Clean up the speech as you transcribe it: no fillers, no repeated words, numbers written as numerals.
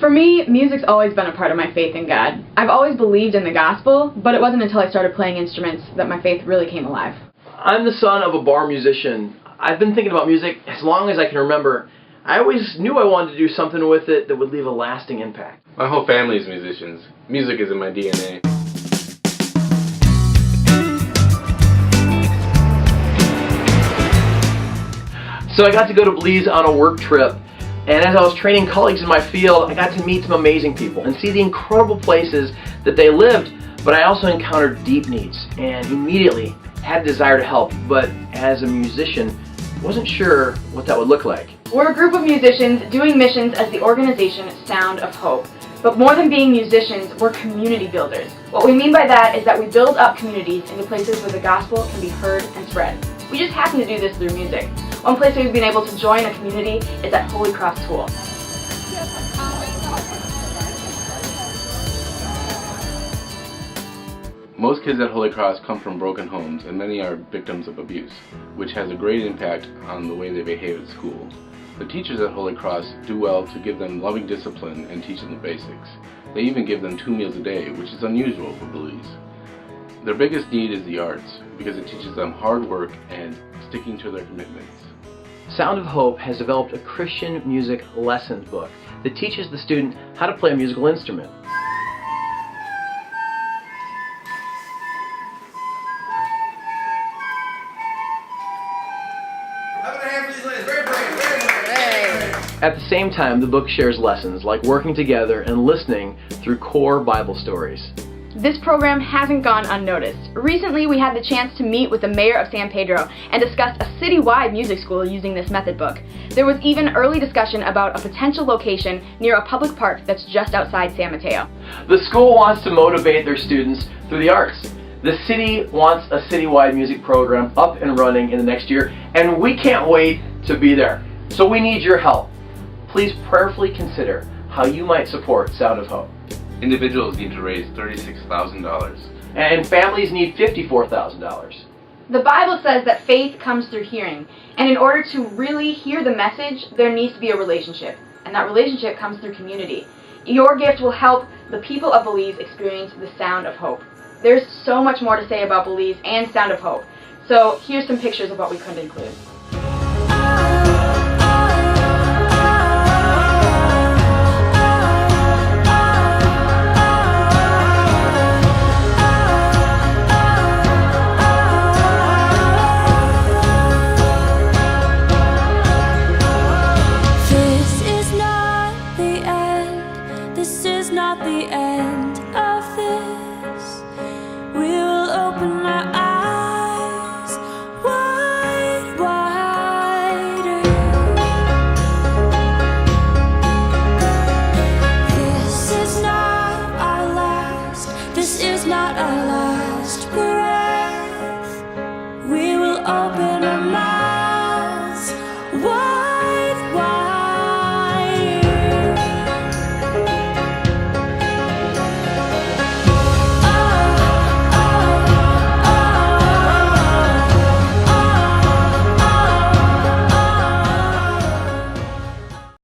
For me, music's always been a part of my faith in God. I've always believed in the gospel, but it wasn't until I started playing instruments that my faith really came alive. I'm the son of a bar musician. I've been thinking about music as long as I can remember. I always knew I wanted to do something with it that would leave a lasting impact. My whole family is musicians. Music is in my DNA. So I got to go to Belize on a work trip, and as I was training colleagues in my field, I got to meet some amazing people and see the incredible places that they lived, but I also encountered deep needs and immediately had a desire to help, but as a musician, wasn't sure what that would look like. We're a group of musicians doing missions as the organization Sound of Hope. But more than being musicians, we're community builders. What we mean by that is that we build up communities into places where the gospel can be heard and spread. We just happen to do this through music. One place we've been able to join a community is at Holy Cross School. Most kids at Holy Cross come from broken homes, and many are victims of abuse, which has a great impact on the way they behave at school. The teachers at Holy Cross do well to give them loving discipline and teach them the basics. They even give them 2 meals a day, which is unusual for Belize. Their biggest need is the arts, because it teaches them hard work and sticking to their commitments. Sound of Hope has developed a Christian music lessons book that teaches the student how to play a musical instrument. At the same time, the book shares lessons like working together and listening through core Bible stories. This program hasn't gone unnoticed. Recently, we had the chance to meet with the mayor of San Pedro and discussed a citywide music school using this method book. There was even early discussion about a potential location near a public park that's just outside San Mateo. The school wants to motivate their students through the arts. The city wants a citywide music program up and running in the next year, and we can't wait to be there. So we need your help. Please prayerfully consider how you might support Sound of Hope. Individuals need to raise $36,000. And families need $54,000. The Bible says that faith comes through hearing, and in order to really hear the message, there needs to be a relationship, and that relationship comes through community. Your gift will help the people of Belize experience the Sound of Hope. There's so much more to say about Belize and Sound of Hope, so here's some pictures of what we couldn't include. This is not the end.